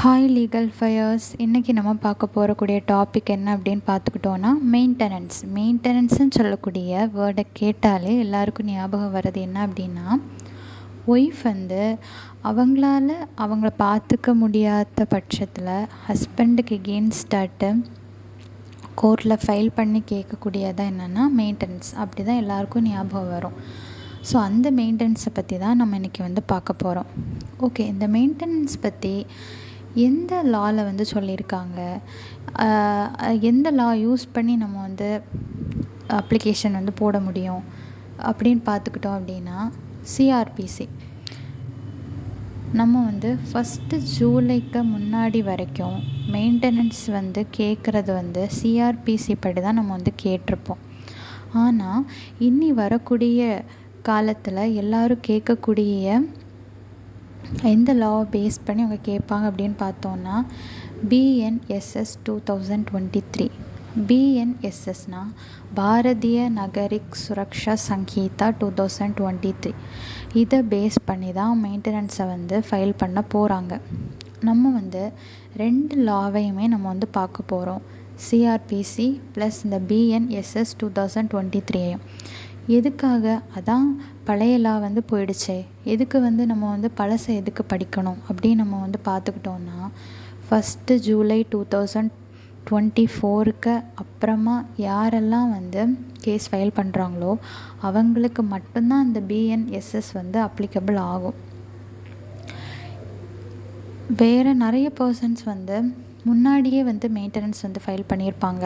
Hi legal fires. இன்றைக்கி நம்ம பார்க்க போகக்கூடிய டாபிக் என்ன அப்படின்னு பார்த்துக்கிட்டோன்னா மெயின்டெனன்ஸ்ன்னு சொல்லக்கூடிய வேர்டை கேட்டாலே எல்லாருக்கும் ஞாபகம் வர்றது என்ன அப்படின்னா, ஒய்ஃப் அவங்கள பார்த்துக்க முடியாத பட்சத்தில் ஹஸ்பண்டுக்கு எகெயின்ஸ்டாட்டு கோர்ட்டில் ஃபைல் பண்ணி கேட்கக்கூடியதான் என்னென்னா மெயின்டெனன்ஸ். அப்படி தான் எல்லாருக்கும் ஞாபகம் வரும். ஸோ அந்த மெயின்டெனன்ஸை பற்றி தான் நம்ம இன்றைக்கி பார்க்க போகிறோம். ஓகே, இந்த மெயின்டெனன்ஸ் பற்றி எந்த லாவில் சொல்லியிருக்காங்க, எந்த லா யூஸ் பண்ணி நம்ம அப்ளிகேஷன் போட முடியும் அப்படின்னு பார்த்துக்கிட்டோம் அப்படின்னா, சிஆர்பிசி. நம்ம ஃபஸ்ட்டு ஜூலைக்கு முன்னாடி வரைக்கும் மெயின்டெனன்ஸ் கேட்குறது சிஆர்பிசி படி தான் நம்ம கேட்டிருப்போம். ஆனால் இனி வரக்கூடிய காலத்தில் எல்லோரும் கேட்கக்கூடிய எந்த லாவை பேஸ் பண்ணி அவங்க கேட்பாங்க அப்படின்னு பார்த்தோன்னா, பிஎன்எஸ்எஸ் 2023. பிஎன்எஸ்எஸ்னால் பாரதிய நகரிக் சுரக்ஷா சங்கீதா 2023. இதை பேஸ் பண்ணி தான் மெயின்டெனன்ஸை ஃபைல் பண்ண போகிறாங்க. நம்ம ரெண்டு லாவையுமே நம்ம பார்க்க போகிறோம். சிஆர்பிசி ப்ளஸ் இந்த பிஎன்எஸ்எஸ் 2023. எதுக்காக? அதான் பழைய லா போயிடுச்சே, எதுக்கு நம்ம பழசை எதுக்கு படிக்கணும் அப்படின்னு நம்ம பார்த்துக்கிட்டோன்னா, ஃபஸ்ட்டு ஜூலை 2024க்கு அப்புறமா யாரெல்லாம் கேஸ் ஃபைல் பண்ணுறாங்களோ அவங்களுக்கு மட்டும்தான் அந்த பிஎன்எஸ்எஸ் அப்ளிகபிள் ஆகும். வேறு நிறைய பர்சன்ஸ் முன்னாடியே மெயின்டெனன்ஸ் ஃபைல் பண்ணியிருப்பாங்க,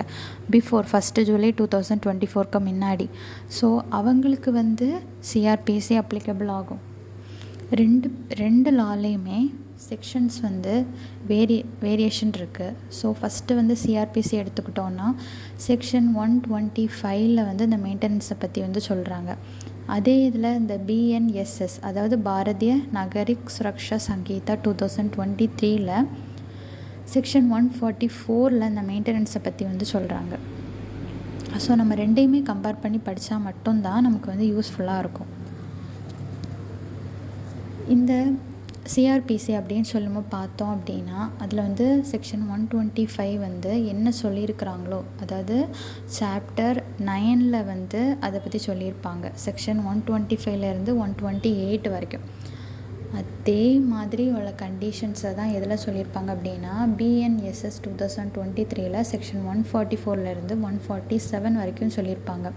பிஃபோர் ஃபஸ்ட்டு ஜூலை 2024க்கு முன்னாடி. ஸோ அவங்களுக்கு சிஆர்பிசி அப்ளிகபிள் ஆகும். ரெண்டு லாலையுமே செக்ஷன்ஸ் வேரியேஷன் இருக்குது. ஸோ ஃபஸ்ட்டு சிஆர்பிசி எடுத்துக்கிட்டோன்னா, செக்ஷன் 125ல் இந்த மெயின்டெனன்ஸை பற்றி சொல்கிறாங்க. அதே இதில் இந்த பிஎன்எஸ்எஸ், அதாவது பாரதிய நகரிக் சுரக்ஷா சங்கீதா 2023ல் செக்ஷன் 144ல் இந்த மெயின்டெனன்ஸை பற்றி சொல்கிறாங்க. ஸோ நம்ம ரெண்டையுமே கம்பேர் பண்ணி படித்தா மட்டும்தான் நமக்கு யூஸ்ஃபுல்லாக இருக்கும். இந்த சிஆர்பிசி அப்படின்னு சொல்லும்போது பார்த்தோம் அப்படின்னா, அதில் செக்ஷன் 125 என்ன சொல்லியிருக்கிறாங்களோ, அதாவது சாப்டர் 9ல் அதை பற்றி சொல்லியிருப்பாங்க. செக்ஷன் 125லேருந்து 128 வரைக்கும் அதே மாதிரி உள்ள கண்டிஷன்ஸை தான் எதில் சொல்லியிருப்பாங்க அப்படின்னா, பிஎன்எஸ்எஸ் 2023ல் செக்ஷன் 144லேருந்து 147 வரைக்கும் சொல்லியிருப்பாங்க.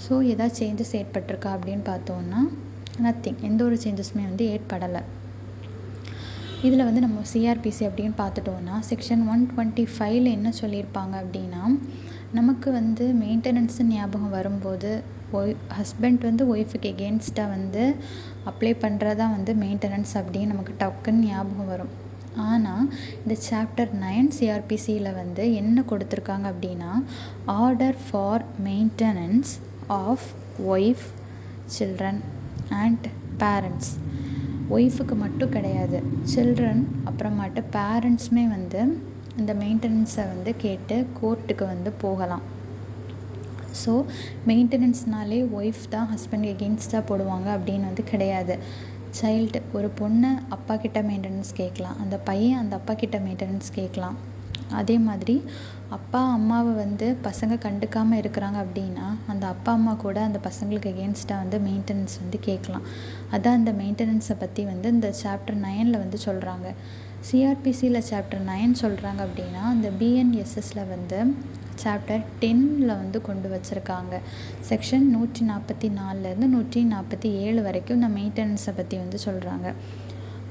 ஸோ ஏதாவது சேஞ்சஸ் ஏற்பட்டிருக்கா அப்படின்னு பார்த்தோன்னா, நத்திங், எந்த ஒரு சேஞ்சஸுமே ஏற்படலை. இதில் நம்ம சிஆர்பிசி அப்படின்னு பார்த்துட்டோன்னா, செக்ஷன் 125ல் என்ன சொல்லியிருப்பாங்க அப்படின்னா, நமக்கு மெயின்டெனன்ஸு ஞாபகம் வரும்போது ஹஸ்பண்ட் ஒய்ஃபுக்கு எகெயின்ஸ்டாக அப்ளை பண்ணுறதா மெயின்டெனன்ஸ் அப்படின்னு நமக்கு டக்குன்னு ஞாபகம் வரும். ஆனால் இந்த சாப்டர் 9 சிஆர்பிசியில் என்ன கொடுத்துருக்காங்க அப்படின்னா, order for maintenance of wife, children and parents. ஒய்ஃபுக்கு மட்டும் கிடையாது, சில்ட்ரன் அப்புறமாட்டு பேரண்ட்ஸுமே இந்த மெயின்டெனன்ஸை கேட்டு கோர்ட்டுக்கு போகலாம். ஸோ மெயின்டெனன்ஸ்னாலே ஒய்ஃப் தான் ஹஸ்பண்ட் எகெயின்ஸ்டாக போடுவாங்க அப்படின்னு கிடையாது. சைல்டு, ஒரு பொண்ணு அப்பா கிட்ட மெயின்டெனன்ஸ் கேட்கலாம், அந்த பையன் அந்த அப்பா கிட்ட மெயின்டெனன்ஸ் கேட்கலாம். அதே மாதிரி அப்பா அம்மாவை பசங்க கண்டுக்காமல் இருக்கிறாங்க அப்படின்னா, அந்த அப்பா அம்மா கூட அந்த பசங்களுக்கு எகெயின்ஸ்டாக மெயின்டெனன்ஸ் கேட்கலாம். அதான் அந்த மெயின்டெனன்ஸை பற்றி இந்த சாப்டர் 9ல் சொல்கிறாங்க. சிஆர்பிசியில் சாப்டர் 9 சொல்கிறாங்க அப்படின்னா, அந்த பிஎன்எஸ்எஸில் சாப்டர் 10ல் கொண்டு வச்சுருக்காங்க. செக்ஷன் 144லேருந்து 147 வரைக்கும் இந்த மெயின்டெனன்ஸை பற்றி சொல்கிறாங்க.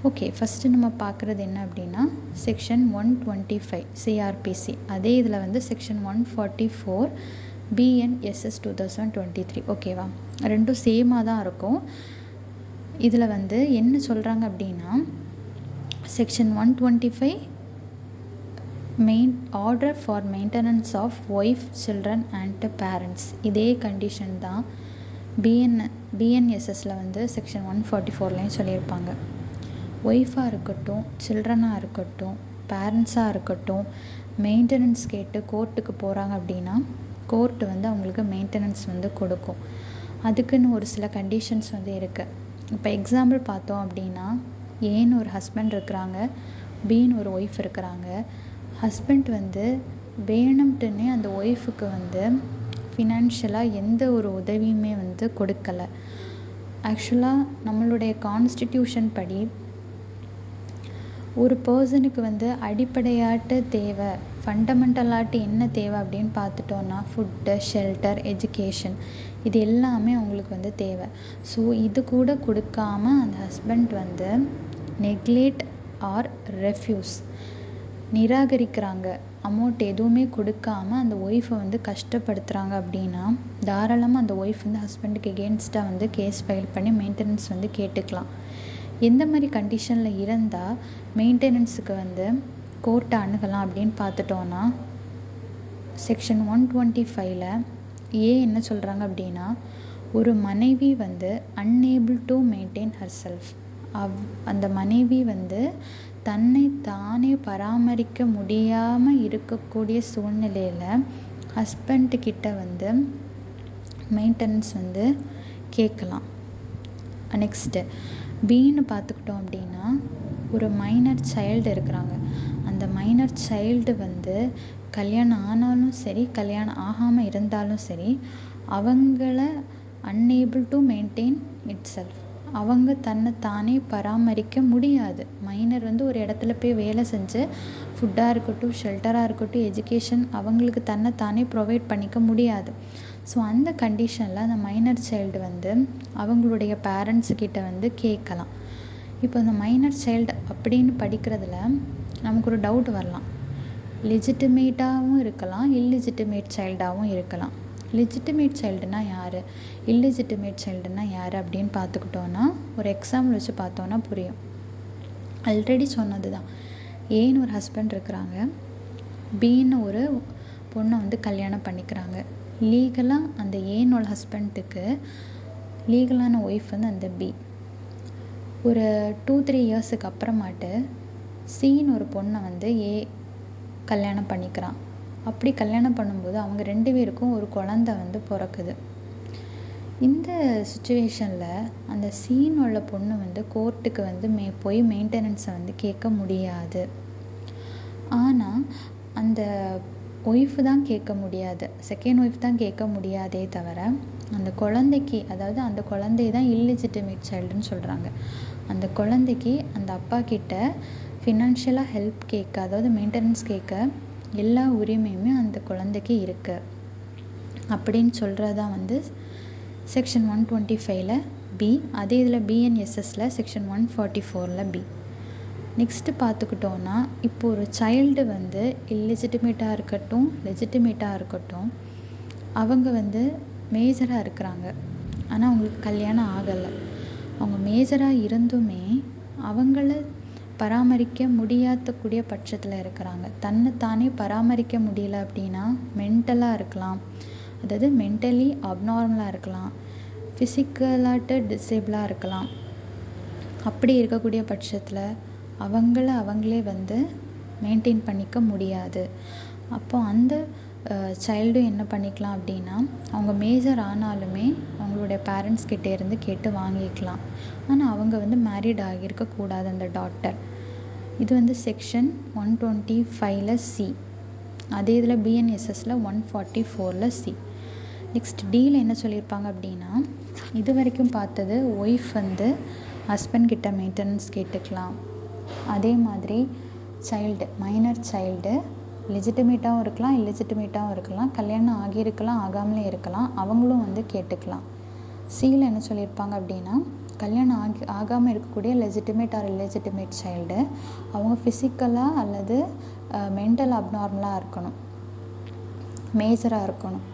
ஓகே, ஃபஸ்ட்டு நம்ம பார்க்குறது என்ன அப்படின்னா, செக்ஷன் 125 சிஆர்பிசி. அதே இதில் செக்ஷன் 144 பிஎன்எஸ்எஸ் 2023. ஓகேவா, ரெண்டும் சேமாக தான் இருக்கும். இதில் என்ன சொல்கிறாங்க அப்படின்னா, section 125 order for maintenance of wife, children and parents. இதே கண்டிஷன் தான் பிஎன்எஸ்எஸில் செக்ஷன் 144லையும் சொல்லியிருப்பாங்க. ஒய்ஃபாக இருக்கட்டும், சில்ட்ரனாக இருக்கட்டும், பேரண்ட்ஸாக இருக்கட்டும், மெயின்டெனன்ஸ் கேட்டு கோர்ட்டுக்கு போகிறாங்க அப்படின்னா, கோர்ட்டு அவங்களுக்கு மெயின்டெனன்ஸ் கொடுக்கும். அதுக்குன்னு ஒரு சில கண்டிஷன்ஸ் இருக்குது. இப்போ எக்ஸாம்பிள் பார்த்தோம் அப்படின்னா, ஏன்னு ஒரு ஹஸ்பண்ட் இருக்கிறாங்க, பின்னு ஒரு ஒய்ஃப் இருக்கிறாங்க. ஹஸ்பண்ட் வந்து வேணும்ட்டுன்னே அந்த ஒய்ஃபுக்கு வந்து ஃபினான்ஷியலாக எந்த ஒரு உதவியுமே வந்து கொடுக்கலை. ஆக்சுவலாக நம்மளுடைய கான்ஸ்டிடியூஷன் படி ஒரு பர்சனுக்கு வந்து அடிப்படையாட்டு தேவை, ஃபண்டமெண்டலாட்டு என்ன தேவை அப்படின்னு பார்த்துட்டோன்னா ஃபுட்டு, ஷெல்டர், எஜுகேஷன், இது எல்லாமே அவங்களுக்கு வந்து தேவை. ஸோ இது கூட கொடுக்காம அந்த ஹஸ்பண்ட் வந்து நெக்லெக்ட் ஆர் ரெஃப்யூஸ், நிராகரிக்கிறாங்க, அமௌண்ட் எதுவுமே கொடுக்காம அந்த ஒய்ஃபை வந்து கஷ்டப்படுத்துகிறாங்க அப்படின்னா தாராளமாக அந்த ஒய்ஃப் வந்து ஹஸ்பண்டுக்கு எகெயின்ஸ்டாக வந்து கேஸ் ஃபைல் பண்ணி மெயின்டெனன்ஸ் வந்து கேட்டுக்கலாம். எந்த மாதிரி கண்டிஷனில் இருந்தால் மெயின்டெனன்ஸுக்கு வந்து கோர்ட்டை அணுகலாம் அப்படின்னு பார்த்துட்டோன்னா செக்ஷன் 125ல் என்ன சொல்கிறாங்க அப்படின்னா, ஒரு மனைவி வந்து unable to maintain her self, அந்த மனைவி வந்து தன்னை தானே பராமரிக்க முடியாமல் இருக்கக்கூடிய சூழ்நிலையில் ஹஸ்பண்ட்கிட்ட வந்து மெயின்டெனன்ஸ் வந்து கேட்கலாம். நெக்ஸ்ட்டு பின்னு பார்த்துக்கிட்டோம் அப்படின்னா, ஒரு மைனர் சைல்டு இருக்கிறாங்க. அந்த மைனர் சைல்டு வந்து கல்யாணம் ஆனாலும் சரி கல்யாணம் ஆகாமல் இருந்தாலும் சரி அவங்கள unable to maintain it self, அவங்க தன்னை தானே பராமரிக்க முடியாது. மைனர் வந்து ஒரு இடத்துல போய் வேலை செஞ்சு ஃபுட்டாக இருக்கட்டும், ஷெல்டராக இருக்கட்டும், எஜுகேஷன் அவங்களுக்கு தன்னை தானே ப்ரொவைட் பண்ணிக்க முடியாது. ஸோ அந்த கண்டிஷனில் அந்த மைனர் சைல்டு வந்து அவங்களுடைய பேரண்ட்ஸுக்கிட்ட வந்து கேட்கலாம். இப்போ அந்த மைனர் சைல்டு அப்படின்னு படிக்கிறதுல நமக்கு ஒரு டவுட் வரலாம். லெஜிட்டிமேட்டாகவும் இருக்கலாம், இல்லிஜிட்டிமேட் சைல்டாகவும் இருக்கலாம். லெஜிட்டிமேட் சைல்டுனா யார், இல்லிஜிட்டிமேட் சைல்டுனா யார் அப்படின்னு பார்த்துக்கிட்டோன்னா ஒரு எக்ஸாம்பிள் வச்சு பார்த்தோன்னா புரியும். ஆல்ரெடி சொன்னது தான். ஏன்னு ஒரு ஹஸ்பண்ட் இருக்கிறாங்க, பின்னு ஒரு பொண்ணை வந்து கல்யாணம் பண்ணிக்கிறாங்க. லீகலாக அந்த ஏனோட ஹஸ்பண்டுக்கு லீகலான ஒய்ஃப் வந்து அந்த பி. ஒரு 2-3 இயர்ஸுக்கு அப்புறமாட்டு சின்னு ஒரு பொண்ணை வந்து கல்யாணம் பண்ணிக்கிறான். அப்படி கல்யாணம் பண்ணும்போது அவங்க 2 பேருக்கும் ஒரு குழந்தை வந்து பிறக்குது. இந்த சுச்சுவேஷனில் அந்த சீன் உள்ள பொண்ணு வந்து கோர்ட்டுக்கு வந்து போய் மெயின்டெனன்ஸை வந்து கேட்க முடியாது. ஆனால் அந்த ஒய்ஃபு தான் கேட்க முடியாது, செகண்ட் ஒய்ஃப் தான் கேட்க முடியாதே தவிர அந்த குழந்தைக்கு, அதாவது அந்த குழந்தைய தான் இல்லிஜிட்டிமேட் சைல்டுன்னு சொல்கிறாங்க. அந்த குழந்தைக்கு அந்த அப்பா கிட்ட ஃபினான்ஷியலாக ஹெல்ப் கேட்க, அதாவது மெயின்டெனன்ஸ் கேட்க எல்லா உரிமையுமே அந்த குழந்தைக்கு இருக்கு அப்படின்னு சொல்கிறதான் வந்து செக்ஷன் 125ல் பி. அதே இதில் பிஎன்எஸ்எஸில் செக்ஷன் 144ல் பி. நெக்ஸ்ட்டு பார்த்துக்கிட்டோன்னா, இப்போ ஒரு சைல்டு வந்து இல்லிஜிட்டிமேட்டாக இருக்கட்டும் லெஜிட்டிமேட்டாக இருக்கட்டும் அவங்க வந்து மேஜராக இருக்கிறாங்க. ஆனால் அவங்களுக்கு கல்யாணம் ஆகலை. அவங்க மேஜராக இருந்துமே அவங்கள பராமரிக்க முடியாதக்கூடிய பட்சத்தில் இருக்கிறாங்க. தன்னை தானே பராமரிக்க முடியல அப்படின்னா மென்டலாக இருக்கலாம், அதாவது மென்டலி அப்நார்மலாக இருக்கலாம், ஃபிசிக்கலாட்டு டிசேபிளாக இருக்கலாம். அப்படி இருக்கக்கூடிய பட்சத்தில் அவங்களே வந்து மெயின்டைன் பண்ணிக்க முடியாது. அப்போ அந்த சைல்டும் என்ன பண்ணிக்கலாம் அப்படின்னா, அவங்க மேஜர் ஆனாலுமே அவங்களுடைய பேரண்ட்ஸ் கிட்டே இருந்து கேட்டு வாங்கிக்கலாம். ஆனால் அவங்க வந்து மேரிட் ஆகியிருக்கக்கூடாது அந்த டாட்டர். இது வந்து செக்ஷன் 125ல் சி. அதே இதில் பிஎன்எஸ்எஸில் 144ல் சி. நெக்ஸ்ட் டியில் என்ன சொல்லியிருப்பாங்க அப்படின்னா, இது வரைக்கும் பார்த்தது ஒய்ஃப் வந்து ஹஸ்பண்ட் கிட்ட மெயின்டெனன்ஸ் கேட்டுக்கலாம். அதே மாதிரி சைல்டு, மைனர் சைல்டு லெஜிட்டிமேட்டாகவும் இருக்கலாம், இல்லெஜிட்டிமேட்டாகவும் இருக்கலாம், கல்யாணம் ஆகியிருக்கலாம், ஆகாமலே இருக்கலாம், அவங்களும் வந்து கேட்டுக்கலாம். சியில் என்ன சொல்லியிருப்பாங்க அப்படின்னா, கல்யாணம் ஆகாமல் இருக்கக்கூடிய லெஜிட்டிமேட் ஆர் இல்லெஜிட்டிமேட் சைல்டு அவங்க ஃபிசிக்கலாக அல்லது மென்டல் அப்நார்மலாக இருக்கணும், மேஜராக இருக்கணும்.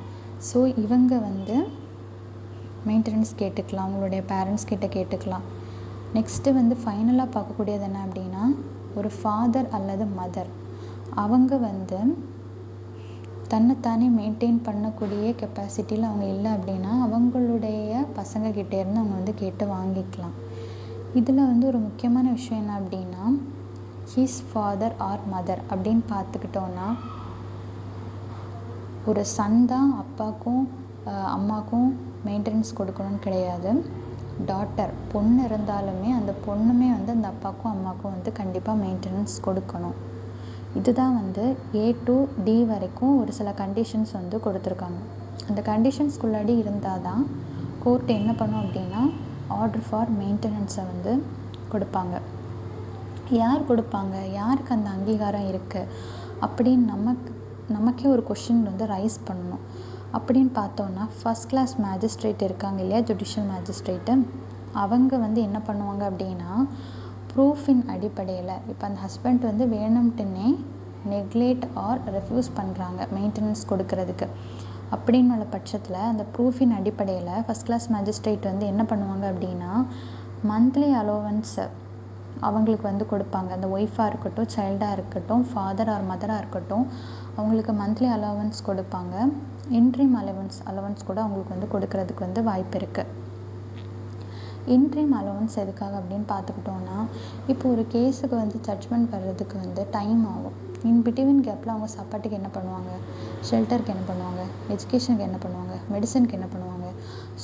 ஸோ இவங்க வந்து மெயின்டெனன்ஸ் கேட்டுக்கலாம், அவங்களுடைய பேரண்ட்ஸ் கிட்ட கேட்டுக்கலாம். நெக்ஸ்ட்டு வந்து ஃபைனலாக பார்க்கக்கூடியது என்ன அப்படின்னா, ஒரு ஃபாதர் அல்லது மதர் அவங்க வந்து தன்னைத்தானே மெயின்டைன் பண்ணக்கூடிய கெப்பாசிட்டியில் அவங்க இல்லை அப்படின்னா அவங்களுடைய பசங்கக்கிட்டே இருந்து அவங்க வந்து கேட்டு வாங்கிக்கலாம். இதில் வந்து ஒரு முக்கியமான விஷயம் என்ன அப்படின்னா, ஹிஸ் ஃபாதர் ஆர் மதர் அப்படின்னு பார்த்துக்கிட்டோன்னா ஒரு சன் தான் அப்பாவுக்கும் அம்மாவுக்கும் மெயின்டெனன்ஸ் கொடுக்கணும்னு கிடையாது. டாட்டர் பொண்ணு இருந்தாலுமே அந்த பொண்ணுமே வந்து அந்த அப்பாவுக்கும் அம்மாவுக்கும் வந்து கண்டிப்பாக மெயின்டெனன்ஸ் கொடுக்கணும். இதுதான் வந்து A to D வரைக்கும் ஒரு சில கண்டிஷன்ஸ் வந்து கொடுத்துருக்காங்க. அந்த கண்டிஷன்ஸ்குள்ளாடி இருந்தால் தான் கோர்ட் என்ன பண்ணும் அப்படின்னா ஆர்டர் ஃபார் மெயின்டெனன்ஸை வந்து கொடுப்பாங்க. யார் கொடுப்பாங்க, யாருக்கு அந்த அங்கீகாரம் இருக்குது அப்படின்னு நமக்கே ஒரு கொஷின் வந்து ரைஸ் பண்ணணும். அப்படின்னு பார்த்தோன்னா ஃபஸ்ட் கிளாஸ் மேஜிஸ்ட்ரேட் இருக்காங்க இல்லையா, ஜுடிஷியல் மேஜிஸ்ட்ரேட்டு, அவங்க வந்து என்ன பண்ணுவாங்க அப்படின்னா ப்ரூஃபின் அடிப்படையில் இப்போ அந்த ஹஸ்பண்ட் வந்து வேணும்ட்டுன்னே நெக்லேட் ஆர் ரெஃப்யூஸ் பண்ணுறாங்க மெயின்டெனன்ஸ் கொடுக்கறதுக்கு அப்படின்னு உள்ள பட்சத்தில் அந்த ப்ரூஃபின் அடிப்படையில் ஃபஸ்ட் கிளாஸ் மேஜிஸ்ட்ரேட் வந்து என்ன பண்ணுவாங்க அப்படின்னா மந்த்லி அலோவன்ஸை அவங்களுக்கு வந்து கொடுப்பாங்க. அந்த ஒய்ஃபாக இருக்கட்டும், சைல்டாக இருக்கட்டும், ஃபாதர் ஆர் மதராக இருக்கட்டும், அவங்களுக்கு மந்த்லி அலோவன்ஸ் கொடுப்பாங்க. இன்ட்ரீம் அலோவன்ஸ் கூட அவங்களுக்கு வந்து கொடுக்கறதுக்கு வந்து வாய்ப்பு இருக்குது. இன்ட்ரீம் அலோவன்ஸ் எதுக்காக அப்படின்னு பார்த்துக்கிட்டோன்னா இப்போ ஒரு கேஸுக்கு வந்து ஜட்ஜ்மெண்ட் வர்றதுக்கு வந்து டைம் ஆகும். இன் பிட்வீன் கேப்பில் அவங்க சாப்பாட்டுக்கு என்ன பண்ணுவாங்க, ஷெல்டருக்கு என்ன பண்ணுவாங்க, எஜுகேஷனுக்கு என்ன பண்ணுவாங்க, மெடிசனுக்கு என்ன பண்ணுவாங்க.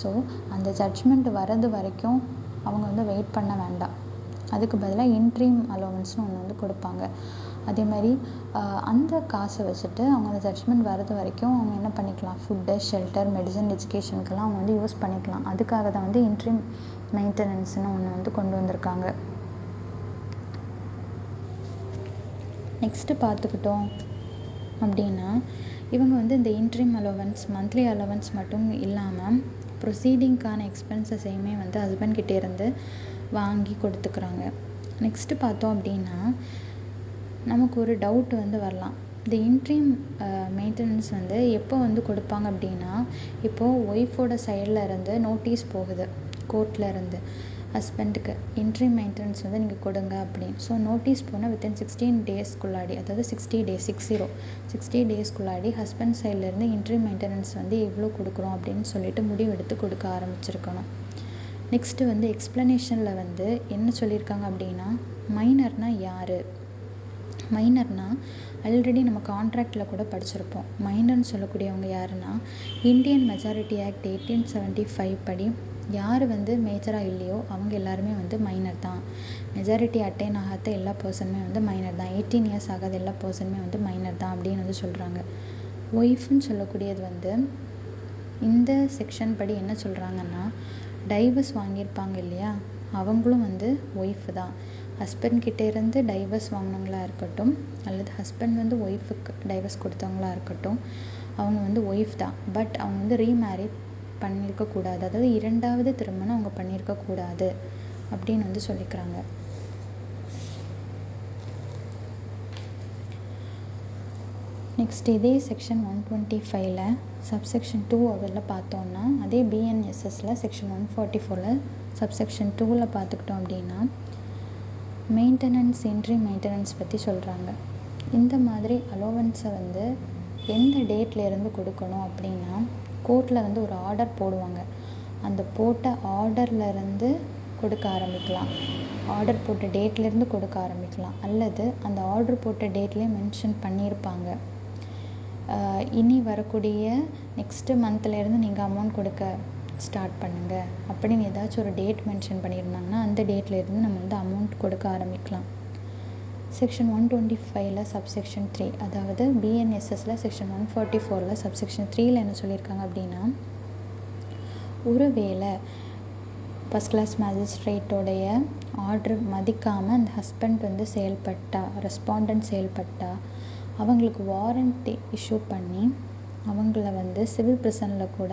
ஸோ அந்த ஜட்ஜ்மெண்ட் வர்றது வரைக்கும் அவங்க வந்து வெயிட் பண்ண வேண்டாம். அதுக்கு பதிலாக இன்ட்ரீம் அலோவன்ஸ்னு ஒன்று வந்து கொடுப்பாங்க. அதே மாதிரி அந்த காசை வச்சுட்டு அவங்க அந்த ஜட்ஜ்மெண்ட் வர்றது வரைக்கும் அவங்க என்ன பண்ணிக்கலாம், ஃபுட்டு, ஷெல்டர், மெடிசன், எஜுகேஷனுக்கெல்லாம் அவங்க வந்து யூஸ் பண்ணிக்கலாம். அதுக்காக தான் வந்து இன்ட்ரீம் மெயின்டெனன்ஸ்னு ஒன்று வந்து கொண்டு வந்திருக்காங்க. நெக்ஸ்ட்டு பார்த்துக்கிட்டோம் அப்படின்னா இவங்க வந்து இந்த இன்ட்ரீம் அலோவன்ஸ், மந்த்லி அலோவன்ஸ் மட்டும் இல்லாமல் ப்ரொசீடிங்க்கான எக்ஸ்பென்சஸையுமே வந்து ஹஸ்பண்ட்கிட்டே இருந்து வாங்கி கொடுத்துக்கிறாங்க. நெக்ஸ்ட்டு பார்த்தோம் அப்படின்னா நமக்கு ஒரு டவுட் வந்து வரலாம். இந்த இன்ட்ரீம் மெயின்டெனன்ஸ் வந்து எப்போ வந்து கொடுப்பாங்க அப்படின்னா இப்போது ஒய்ஃபோட சைடில் இருந்து நோட்டீஸ் போகுது கோர்ட்டில் இருந்து ஹஸ்பண்டுக்கு இன்ட்ரீம் மெயின்டெனன்ஸ் வந்து நீங்கள் கொடுங்க அப்படின்னு. ஸோ நோட்டீஸ் போனால் வித்தின் 16 டேஸ்க்குள்ளாடி, அதாவது 60 டேஸ்க்குள்ளாடி ஹஸ்பண்ட் சைட்லேருந்து இன்ட்ரீம் மெயின்டெனன்ஸ் வந்து எவ்வளோ கொடுக்குறோம் அப்படின்னு சொல்லிட்டு முடிவெடுத்து கொடுக்க ஆரம்பிச்சிருக்கணும். நெக்ஸ்ட்டு வந்து எக்ஸ்ப்ளனேஷனில் வந்து என்ன சொல்லியிருக்காங்க அப்படின்னா மைனர்னால் யார், மைனர்னால் ஆல்ரெடி நம்ம கான்ட்ராக்டில் கூட படிச்சிருப்போம். மைனர்னு சொல்லக்கூடியவங்க யாருன்னா இந்தியன் மெஜாரிட்டி ஆக்ட் 1875 படி யார் வந்து மேஜராக இல்லையோ அவங்க எல்லாருமே வந்து மைனர் தான். மெஜாரிட்டி அட்டைன் ஆகாத எல்லா பர்சனுமே வந்து மைனர் தான். 18 இயர்ஸ் ஆகாத எல்லா பர்சனுமே வந்து மைனர் தான் அப்படின்னு வந்து சொல்கிறாங்க. ஒய்ஃப்னு சொல்லக்கூடியது வந்து இந்த செக்ஷன் படி என்ன சொல்கிறாங்கன்னா டைவர்ஸ் வாங்கியிருப்பாங்க இல்லையா, அவங்களும் வந்து ஒய்ஃபு தான். ஹஸ்பண்ட் கிட்டே இருந்து டைவர்ஸ் வாங்கினவங்களா இருக்கட்டும் அல்லது ஹஸ்பண்ட் வந்து ஒய்ஃபுக்கு டைவர்ஸ் கொடுத்தவங்களா இருக்கட்டும், அவங்க வந்து ஒய்ஃப் தான். பட் அவங்க வந்து ரீமேரிட் பண்ணியிருக்கக்கூடாது, அதாவது இரண்டாவது திருமணம் அவங்க பண்ணியிருக்கக்கூடாது அப்படின்னு வந்து சொல்லிக்கிறாங்க. நெக்ஸ்ட் இதே செக்ஷன் 125ல் சப்செக்ஷன் 2 அதில் பார்த்தோன்னா அதே பிஎன்எஸ்எஸில் செக்ஷன் 144ல் சப்செக்ஷன் 2ல் பார்த்துக்கிட்டோம் அப்படின்னா மெயின்டெனன்ஸ், இன்ட்ரீம் மெயின்டெனன்ஸ் பற்றி சொல்கிறாங்க. இந்த மாதிரி அலோவன்ஸை வந்து எந்த டேட்லேருந்து கொடுக்கணும் அப்படின்னா கோர்ட்டில் வந்து ஒரு ஆர்டர் போடுவாங்க. அந்த போட்ட ஆர்டர்லேருந்து கொடுக்க ஆரம்பிக்கலாம், ஆர்டர் போட்ட டேட்லேருந்து கொடுக்க ஆரம்பிக்கலாம், அல்லது அந்த ஆர்டர் போட்ட டேட்லேயே மென்ஷன் பண்ணியிருப்பாங்க இனி வரக்கூடிய நெக்ஸ்ட்டு மந்த்லேருந்து நீங்கள் அமௌண்ட் கொடுக்க ஸ்டார்ட் பண்ணுங்கள் அப்படின்னு ஏதாச்சும் ஒரு டேட் மென்ஷன் பண்ணியிருந்தாங்கன்னா அந்த டேட்லேருந்து நம்ம வந்து அமௌண்ட் கொடுக்க ஆரம்பிக்கலாம். செக்ஷன் 125ல் சப்செக்ஷன் 3, அதாவது பிஎன்எஸ்எஸில் செக்ஷன் 144ல் சப்செக்ஷன் 3ல் என்ன சொல்லியிருக்காங்க அப்படின்னா ஒருவேளை ஃபஸ்ட் கிளாஸ் மேஜிஸ்ட்ரேட்டோடைய ஆர்டர் மதிக்காமல் அந்த ஹஸ்பண்ட் வந்து ரெஸ்பாண்டன்ட் செயல்பட்டால் அவங்களுக்கு வாரண்ட்டி இஷ்யூ பண்ணி அவங்கள வந்து சிவில் ப்ரிசனில் கூட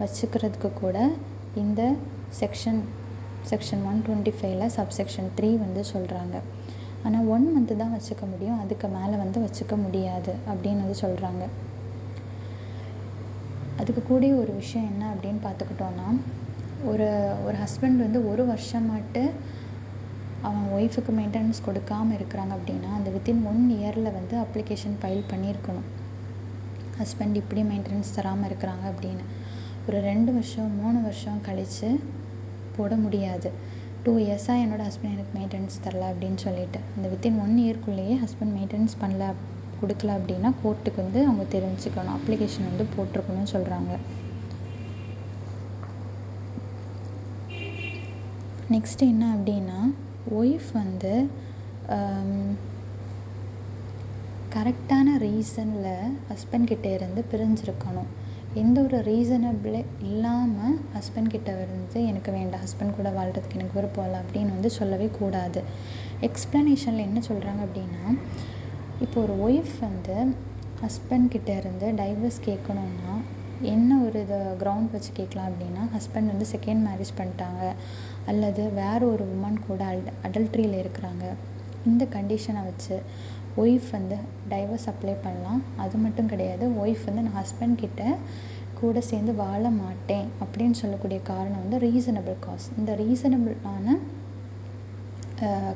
வச்சுக்கிறதுக்கு கூட இந்த செக்ஷன் 125ல் சப்செக்ஷன் 3 வந்து சொல்கிறாங்க. ஆனால் 1 மந்த்து தான் வச்சுக்க முடியும், அதுக்கு மேலே வந்து வச்சுக்க முடியாது அப்படின்னு வந்து சொல்கிறாங்க. அதுக்கு கூடிய ஒரு விஷயம் என்ன அப்படின்னு பார்த்துக்கிட்டோன்னா ஒரு ஹஸ்பண்ட் வந்து ஒரு வருஷமாட்டு அவன் ஒய்ஃபுக்கு மெயின்டெனன்ஸ் கொடுக்காமல் இருக்கிறாங்க அப்படின்னா அந்த வித்தின் 1 இயரில் வந்து அப்ளிகேஷன் ஃபைல் பண்ணியிருக்கணும். ஹஸ்பண்ட் இப்படி மெயின்டெனன்ஸ் தராமல் இருக்கிறாங்க அப்படின்னு. ஒரு 2 வருஷம் 3 வருஷம் கழித்து போட முடியாது. 2 இயர்ஸாக என்னோடய ஹஸ்பண்ட் எனக்கு மெயின்டெனன்ஸ் தரல அப்படின்னு சொல்லிட்டு அந்த வித்தின் 1 இயர்க்குள்ளேயே ஹஸ்பண்ட் மெயின்டெனன்ஸ் கொடுக்கல அப்படின்னா கோர்ட்டுக்கு வந்து அவங்க தெரிஞ்சுக்கணும், அப்ளிகேஷன் வந்து போட்டிருக்கணும்னு சொல்கிறாங்க. நெக்ஸ்ட் என்ன அப்படின்னா, ஒய்ஃப் வந்து கரெக்டான ரீசனில் ஹஸ்பண்ட் கிட்டே இருந்து பிரிஞ்சிருக்கணும். எந்த ஒரு ரீசனபிளே இல்லாமல் ஹஸ்பண்ட் கிட்ட வந்து எனக்கு வேண்டாம், ஹஸ்பண்ட் கூட வாழ்கிறதுக்கு எனக்கு விருப்பம் இல்லை அப்படின்னு வந்து சொல்லவே கூடாது. எக்ஸ்ப்ளனேஷனில் என்ன சொல்கிறாங்க அப்படின்னா, இப்போ ஒரு ஒய்ஃப் வந்து ஹஸ்பண்ட் கிட்ட இருந்து டைவர்ஸ் கேட்கணுன்னா என்ன ஒரு இதை கிரவுண்ட் வச்சு கேட்கலாம் அப்படின்னா, ஹஸ்பண்ட் வந்து செகண்ட் மேரேஜ் பண்ணிட்டாங்க, அல்லது வேறு ஒரு உமன் கூட அடல்ட்ரியில் இருக்கிறாங்க. இந்த கண்டிஷனை வச்சு ஒய்ஃப் வந்து டைவர்ஸ் அப்ளை பண்ணலாம். அது மட்டும் கிடையாது, ஒய்ஃப் வந்து நான் ஹஸ்பண்ட் கிட்ட கூட சேர்ந்து வாழ மாட்டேன் அப்படின்னு சொல்லக்கூடிய காரணம் வந்து ரீசனபிள் காஸ். இந்த ரீசனபிளான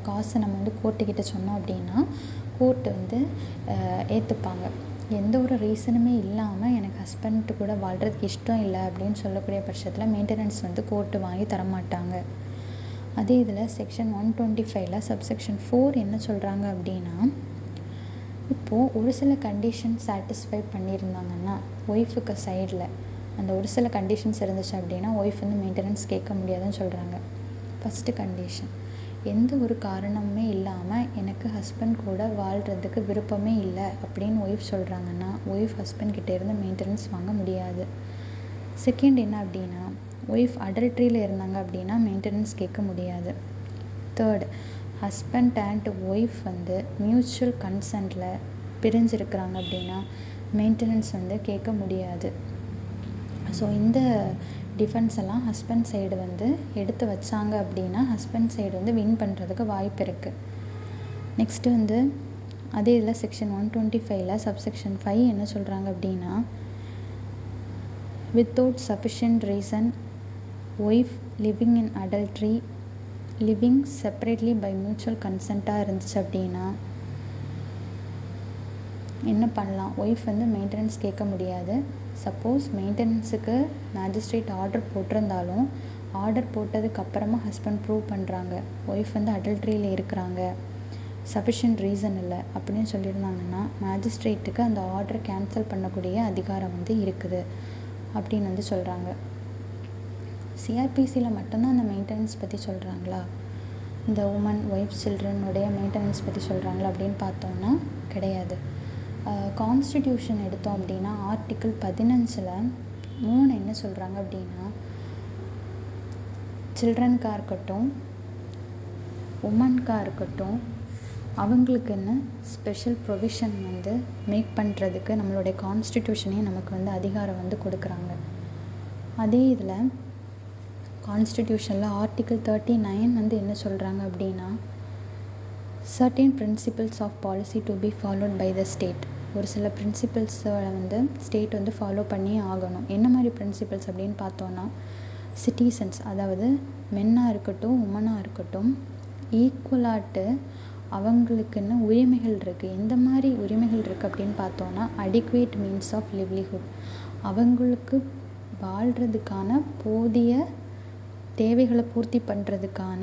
காசை நம்ம வந்து கோர்ட்டுக்கிட்ட சொன்னோம் அப்படின்னா கோர்ட்டு வந்து ஏற்றுப்பாங்க. எந்த ஒரு ரீசனுமே இல்லாமல் எனக்கு ஹஸ்பண்ட் கூட வாழ்கிறதுக்கு இஷ்டம் இல்லை அப்படின்னு சொல்லக்கூடிய பட்சத்தில் மெயின்டெனன்ஸ் வந்து கோர்ட்டு வாங்கி தரமாட்டாங்க. அதே இதில் செக்ஷன் 125 சப்செக்ஷன் 4 என்ன சொல்கிறாங்க அப்படின்னா, இப்போது ஒரு சில கண்டிஷன் சாட்டிஸ்ஃபை பண்ணியிருந்தாங்கன்னா ஒய்ஃபுக்கு சைடில் அந்த ஒரு சில கண்டிஷன்ஸ் இருந்துச்சு அப்படின்னா ஒய்ஃப் வந்து மெயின்டெனன்ஸ் கேட்க முடியாதுன்னு சொல்கிறாங்க. ஃபஸ்ட்டு கண்டிஷன், எந்த ஒரு காரணமுமே இல்லாமல் எனக்கு ஹஸ்பண்ட் கூட வாழ்கிறதுக்கு விருப்பமே இல்லை அப்படின்னு ஒய்ஃப் சொல்கிறாங்கன்னா ஒய்ஃப் ஹஸ்பண்ட் கிட்டே இருந்து மெயின்டெனன்ஸ் வாங்க முடியாது. செகண்ட் என்ன அப்படின்னா, ஒய்ஃப் அடல்ட்ரியில் இருந்தாங்க அப்படின்னா மெயின்டெனன்ஸ் கேட்க முடியாது. தேர்ட், ஹஸ்பண்ட் அண்ட் ஒய்ஃப் வந்து மியூச்சுவல் கன்சென்ட்டில் பிரிஞ்சிருக்கிறாங்க அப்படின்னா மெயின்டெனன்ஸ் வந்து கேட்க முடியாது. ஸோ இந்த டிஃபென்ஸ் எல்லாம் ஹஸ்பண்ட் சைடு வந்து எடுத்து வச்சாங்க அப்படின்னா ஹஸ்பண்ட் சைடு வந்து வின் பண்ணுறதுக்கு வாய்ப்பு இருக்குது. நெக்ஸ்ட்டு வந்து அதே இதில் செக்ஷன் 125 சப்செக்ஷன் 5 என்ன சொல்கிறாங்க அப்படின்னா, without sufficient reason wife living in adultery living separately by mutual கன்சென்ட்டாக இருந்துச்சு அப்படின்னா என்ன பண்ணலாம், ஒய்ஃப் வந்து மெயின்டெனன்ஸ் கேட்க முடியாது. சப்போஸ் மெயின்டெனன்ஸுக்கு மேஜிஸ்ட்ரேட் ஆர்டர் போட்டிருந்தாலும் ஆர்டர் போட்டதுக்கப்புறமா ஹஸ்பண்ட் ப்ரூவ் பண்ணுறாங்க ஒய்ஃப் வந்து அடல்ட்ரியில் இருக்கிறாங்க, சஃபிஷியன்ட் ரீசன் இல்லை அப்படின்னு சொல்லியிருந்தாங்கன்னா மேஜிஸ்ட்ரேட்டுக்கு அந்த ஆர்டரை கேன்சல் பண்ணக்கூடிய அதிகாரம் வந்து இருக்குது அப்படின்னு வந்து சொல்கிறாங்க. சிஆர்பிசியில் மட்டும்தான் அந்த மெயின்டெனன்ஸ் பற்றி சொல்கிறாங்களா, இந்த உமன் ஒய்ஃப் சில்ட்ரனுடைய மெயின்டெனன்ஸ் பற்றி சொல்கிறாங்களா அப்படின்னு பார்த்தோம்னா கிடையாது. கான்ஸ்டிடியூஷன் எடுத்தோம் அப்படின்னா ஆர்டிக்கிள் 15 என்ன சொல்கிறாங்க அப்படின்னா, சில்ட்ரனுக்காக இருக்கட்டும் உமனுக்காக இருக்கட்டும் அவங்களுக்கு என்ன ஸ்பெஷல் ப்ரொவிஷன் வந்து மேக் பண்ணுறதுக்கு நம்மளுடைய கான்ஸ்டிடியூஷனே நமக்கு வந்து அதிகாரம் வந்து கொடுக்குறாங்க. அதே இதில் கான்ஸ்டிடியூஷனில் ஆர்டிக்கிள் 39 வந்து என்ன சொல்கிறாங்க அப்படின்னா, certain principles of policy to be followed by the state. ஒரு சில பிரின்சிபல்ஸை வந்து ஸ்டேட் வந்து ஃபாலோ பண்ணி ஆகணும். என்ன மாதிரி பிரின்சிபல்ஸ் அப்படின்னு பார்த்தோன்னா, சிட்டிசன்ஸ் அதாவது மென்னாக இருக்கட்டும் உமனாக இருக்கட்டும் ஈக்குவலாட்டு அவங்களுக்குன்னு உரிமைகள் இருக்குது. எந்த மாதிரி உரிமைகள் இருக்குது அப்படின்னு பார்த்தோன்னா, அடிக்குவேட் மீன்ஸ் ஆஃப் லிவ்லிஹுட், அவங்களுக்கு வாழ்கிறதுக்கான போதிய தேவைகளை பூர்த்தி பண்ணுறதுக்கான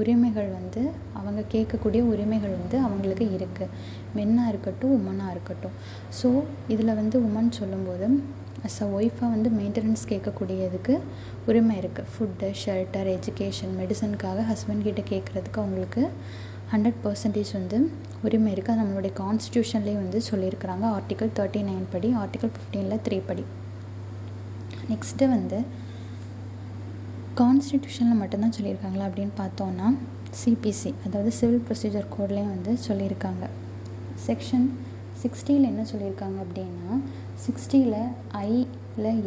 உரிமைகள் வந்து அவங்க கேட்கக்கூடிய உரிமைகள் வந்து அவங்களுக்கு இருக்குது, மென்னாக இருக்கட்டும் உமனாக இருக்கட்டும். ஸோ இதில் வந்து உமன் சொல்லும்போது அஸ் அ ஒய்ஃபாக வந்து மெயின்டெனன்ஸ் கேட்கக்கூடியதுக்கு உரிமை இருக்குது. ஃபுட்டு, ஷெல்டர், எஜுகேஷன், மெடிசனுக்காக ஹஸ்பண்ட் கிட்ட கேட்குறதுக்கு அவங்களுக்கு 100% வந்து உரிமை இருக்குது. அது நம்மளுடைய கான்ஸ்டியூஷன்லேயே வந்து சொல்லியிருக்கிறாங்க ஆர்டிக்கிள் 39 படி, ஆர்டிக்கிள் 15 3 படி. நெக்ஸ்ட்டு வந்து கான்ஸ்டிடியூஷனில் மட்டும்தான் சொல்லியிருக்காங்களா அப்படின்னு பார்த்தோன்னா சிபிசி அதாவது சிவில் ப்ரொசீஜர் கோட்லேயும் வந்து சொல்லியிருக்காங்க. செக்ஷன் 60 என்ன சொல்லியிருக்காங்க அப்படின்னா, 60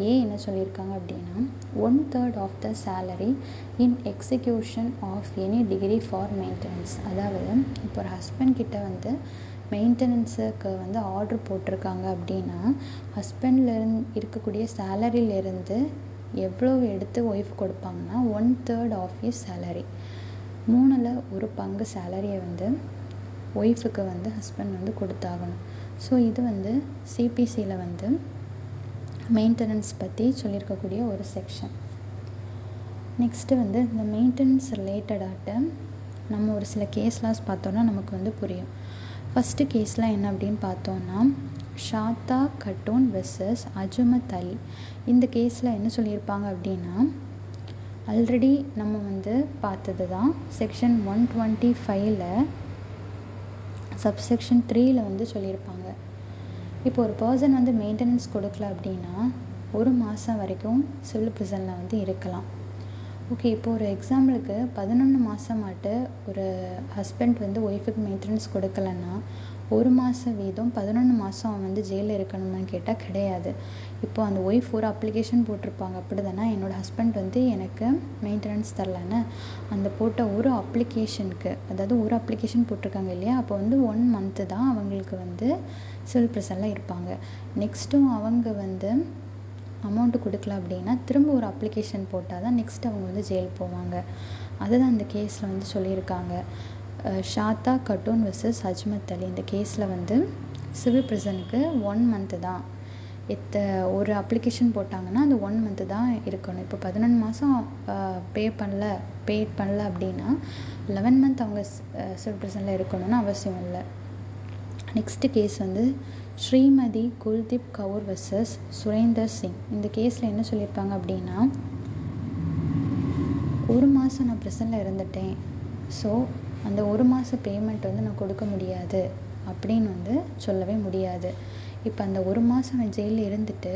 ஏ என்ன சொல்லியிருக்காங்க அப்படின்னா, 1/3 of the salary in execution of any decree for maintenance. அதாவது இப்போ ஒரு ஹஸ்பண்ட் கிட்ட வந்து மெயின்டெனன்ஸுக்கு வந்து ஆர்டர் போட்டிருக்காங்க அப்படின்னா ஹஸ்பண்ட்லேருந்து இருக்கக்கூடிய சேலரியிலேருந்து எவ்வளோ எடுத்து ஒய்ஃப் கொடுப்பாங்கன்னா 1/3 ஆஃப் இஸ் சேலரி, 3/1 சேலரியை வந்து ஒய்ஃபுக்கு வந்து ஹஸ்பண்ட் வந்து கொடுத்தாகணும். ஸோ இது வந்து சிபிசியில் வந்து மெயின்டெனன்ஸ் பற்றி சொல்லியிருக்கக்கூடிய ஒரு செக்ஷன். நெக்ஸ்ட்டு வந்து இந்த மெயின்டெனன்ஸ் ரிலேட்டடாகிட்ட நம்ம ஒரு சில கேஸ்லாஸ் பார்த்தோன்னா நமக்கு வந்து புரியும். ஃபஸ்ட்டு கேஸ்லாம் என்ன அப்படின்னு பார்த்தோன்னா, ஷாத்தா கட்டூன் வெர்சஸ் அஜுமத் அலி. இந்த கேஸில் என்ன சொல்லியிருப்பாங்க அப்படின்னா, ஆல்ரெடி நம்ம வந்து பார்த்தது தான். செக்ஷன் 125ல் சப்செக்ஷன் 3ல் வந்து சொல்லியிருப்பாங்க. இப்போ ஒரு பர்சன் வந்து மெயின்டெனன்ஸ் கொடுக்கல அப்படின்னா 1 மாதம் வரைக்கும் சிவில் ப்ரிசனில் வந்து இருக்கலாம். ஓகே, இப்போ ஒரு எக்ஸாம்பிளுக்கு 11 மாதமாட்டு ஒரு ஹஸ்பண்ட் வந்து ஒய்ஃபுக்கு மெயின்டெனன்ஸ் கொடுக்கலன்னா 1 மாதம் வீதம் 11 மாதம் அவன் வந்து ஜெயிலில் இருக்கணுமான்னு கேட்டால் கிடையாது. இப்போ அந்த ஒய்ஃப் ஒரு அப்ளிகேஷன் போட்டிருப்பாங்க, அப்படி தானே, என்னோடய ஹஸ்பண்ட் வந்து எனக்கு மெயின்டெனன்ஸ் தரலன்னு. அந்த போட்ட ஒரு அப்ளிகேஷனுக்கு, அதாவது ஒரு அப்ளிகேஷன் போட்டிருக்காங்க இல்லையா, அப்போ வந்து 1 மந்த்து தான் அவங்களுக்கு வந்து சிவில் ப்ரிசனில் இருப்பாங்க. நெக்ஸ்ட்டும் அவங்க வந்து அமௌண்ட்டு கொடுக்கல அப்படின்னா திரும்ப ஒரு அப்ளிகேஷன் போட்டால் தான் நெக்ஸ்ட் அவங்க வந்து ஜெயில் போவாங்க. அதுதான் அந்த கேஸில் வந்து சொல்லியிருக்காங்க. ஷாத்தா கட்டூன் வெர்சஸ் ஹஜ்மத் அலி. இந்த கேஸில் வந்து சிவில் ப்ரிசனுக்கு 1 மந்த்து தான். ஒரு அப்ளிகேஷன் போட்டாங்கன்னா அது 1 மந்த்து தான் இருக்கணும். இப்போ 11 மாதம் பே பண்ணல அப்படின்னா 11 மந்த் அவங்க சிவில் ப்ரிசனில் இருக்கணும்னு அவசியம் இல்லை. நெக்ஸ்ட்டு கேஸ் வந்து ஸ்ரீமதி குல்தீப் கவுர் வெர்சஸ் சுரேந்தர் சிங். இந்த கேஸில் என்ன சொல்லியிருப்பாங்க அப்படின்னா, 1 மாதம் நான் ப்ரிசனில் இருந்துட்டேன், ஸோ அந்த 1 மாத பேமெண்ட் வந்து நான் கொடுக்க முடியாது அப்படின்னு வந்து சொல்லவே முடியாது. இப்போ அந்த 1 மாதம் ஜெயிலில் இருந்துட்டு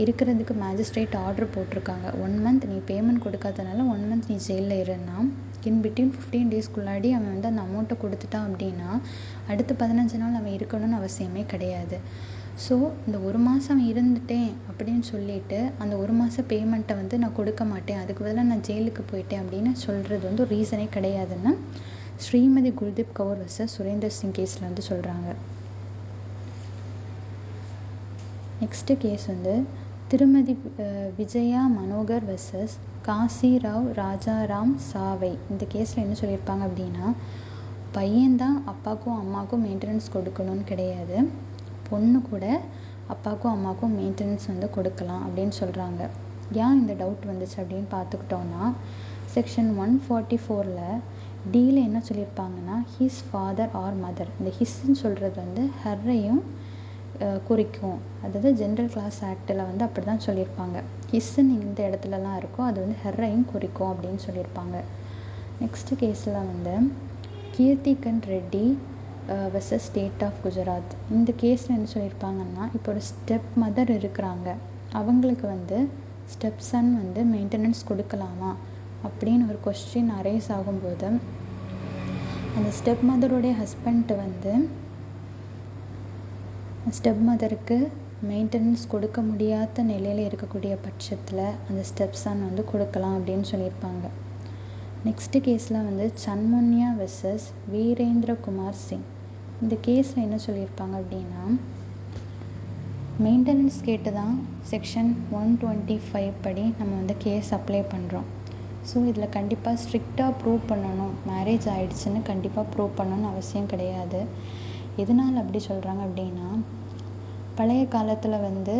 இருக்கிறதுக்கு மேஜிஸ்ட்ரேட் ஆர்டர் போட்டிருக்காங்க, 1 மந்த் நீ பேமெண்ட் கொடுக்காதனால 1 மந்த் நீ ஜெயிலில் இருந்தா இன்பிட்வீன் 15 டேஸ்க்குள்ளாடி அவன் வந்து அந்த அமௌண்ட்டை கொடுத்துட்டான் அப்படின்னா அடுத்து 15 நாள் அவன் இருக்கணும்னு அவசியமே கிடையாது. ஸோ இந்த 1 மாதம் அவன் இருந்துட்டேன் அப்படின்னு சொல்லிட்டு அந்த 1 மாத பேமெண்ட்டை வந்து நான் கொடுக்க மாட்டேன், அதுக்கு பதிலாக நான் ஜெயிலுக்கு போயிட்டேன் அப்படின்னு சொல்கிறது வந்து ஒரு ரீசனே கிடையாதுன்னு ஸ்ரீமதி குல்தீப் கவுர் வெர்சஸ் சுரேந்தர் சிங் கேஸில் வந்து சொல்கிறாங்க. நெக்ஸ்ட்டு கேஸ் வந்து திருமதி விஜயா மனோகர் வெர்சஸ் காசிராவ் ராஜாராம் சாவை. இந்த கேஸில் என்ன சொல்லியிருப்பாங்க அப்படின்னா, பையன்தான் அப்பாவுக்கும் அம்மாவுக்கும் மெயின்டெனன்ஸ் கொடுக்கணும்னு கிடையாது, பொண்ணு கூட அப்பாவுக்கும் அம்மாவுக்கும் மெயின்டெனன்ஸ் வந்து கொடுக்கலாம் அப்படின்னு சொல்கிறாங்க. ஏன் இந்த டவுட் வந்துச்சு அப்படின்னு பார்த்துக்கிட்டோன்னா, செக்ஷன் 144ல் டியில் என்ன சொல்லியிருப்பாங்கன்னா, ஹிஸ் ஃபாதர் ஆர் மதர். இந்த ஹிஸ்ன்னு சொல்கிறது வந்து ஹர்ரையும் குறிக்கும். அதாவது ஜென்ரல் கிளாஸ் ஆக்டில் வந்து அப்படி தான் சொல்லியிருப்பாங்க. ஹிஸ்ன்னு இந்த இடத்துலலாம் இருக்கும், அது வந்து ஹெர்ரையும் குறிக்கும் அப்படின்னு சொல்லியிருப்பாங்க. நெக்ஸ்ட்டு கேஸில் வந்து Keerthikan Reddy versus state of Gujarat. இந்த கேஸில் என்ன சொல்லியிருப்பாங்கன்னா, இப்போ ஒரு ஸ்டெப் மதர் இருக்கிறாங்க, அவங்களுக்கு வந்து ஸ்டெப் சன் வந்து மெயின்டெனன்ஸ் கொடுக்கலாமா அப்படின்னு ஒரு கொஸ்டின் அரைஸ் ஆகும்போது அந்த ஸ்டெப் மதருடைய ஹஸ்பண்ட் வந்து ஸ்டெப் மதருக்கு மெயின்டெனன்ஸ் கொடுக்க முடியாத நிலையில் இருக்கக்கூடிய பட்சத்தில் அந்த ஸ்டெப் சன் வந்து கொடுக்கலாம் அப்படின்னு சொல்லியிருப்பாங்க. நெக்ஸ்ட்டு கேஸில் வந்து சன்முன்யா வெர்சஸ் வீரேந்திர குமார் சிங். இந்த கேஸில் என்ன சொல்லியிருப்பாங்க அப்படின்னா, மெயின்டெனன்ஸ் கேட்டு தான் செக்ஷன் 125 படி நம்ம வந்து கேஸ் அப்ளை பண்ணுறோம். ஸோ இதில் கண்டிப்பாக ஸ்ட்ரிக்டாக ப்ரூவ் பண்ணணும், மேரேஜ் ஆகிடுச்சின்னு கண்டிப்பாக ப்ரூவ் பண்ணணும்னு அவசியம் கிடையாது. எதனால் அப்படி சொல்கிறாங்க அப்படின்னா, பழைய காலத்தில் வந்து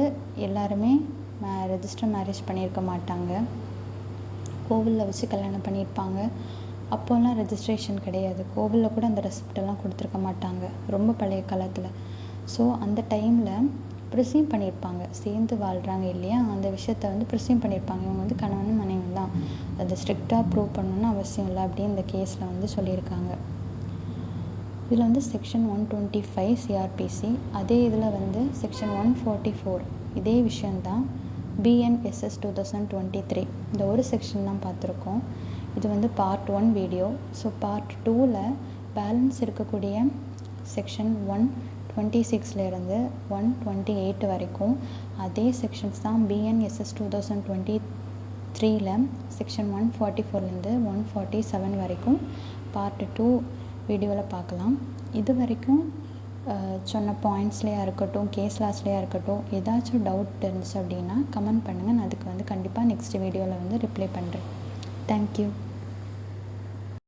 எல்லாருமே ரெஜிஸ்டர் மேரேஜ் பண்ணியிருக்க மாட்டாங்க, கோவிலில் வச்சு கல்யாணம் பண்ணியிருப்பாங்க. அப்போல்லாம் ரெஜிஸ்ட்ரேஷன் கிடையாது, கோவிலில் கூட அந்த ரெசிப்டெல்லாம் கொடுத்துருக்க மாட்டாங்க ரொம்ப பழைய காலத்தில். ஸோ அந்த டைமில் ப்ரிசீவ் பண்ணியிருப்பாங்க, சேர்ந்து வாழ்கிறாங்க இல்லையா, அந்த விஷயத்த வந்து ப்ரிசீவ் பண்ணியிருப்பாங்க, இவங்க வந்து கணவன் மனைவி தான், அதை ஸ்ட்ரிக்டாக ப்ரூவ் பண்ணணும்னு அவசியம் இல்லை அப்படின்னு இந்த கேஸில் வந்து சொல்லியிருக்காங்க. இதில் வந்து செக்ஷன் 125 சிஆர்பிசி, அதே இதில் வந்து செக்ஷன் 144 இதே விஷயந்தான் BNSS 2023. இந்த ஒரு செக்ஷன் தான் பார்த்துருக்கோம். இது வந்து பார்ட் 1 வீடியோ. ஸோ பார்ட் 2ல் பேலன்ஸ் இருக்கக்கூடிய செக்ஷன் 126லேருந்து 128 வரைக்கும் அதே செக்ஷன்ஸ் தான் BNSS 2023ல் செக்ஷன் 144லேருந்து 147 வரைக்கும் பார்ட் 2 வீடியோவில் பார்க்கலாம். இது வரைக்கும் சொன்ன பாயிண்ட்ஸ்லேயா இருக்கட்டும், கேஸ் லாஸ்லேயா இருக்கட்டும், ஏதாச்சும் டவுட் இருந்துச்சு அப்படின்னா கமெண்ட் பண்ணுங்கள், நான் அதுக்கு வந்து கண்டிப்பாக நெக்ஸ்ட் வீடியோவில் வந்து ரிப்ளை பண்ணுறேன். தேங்க்யூ.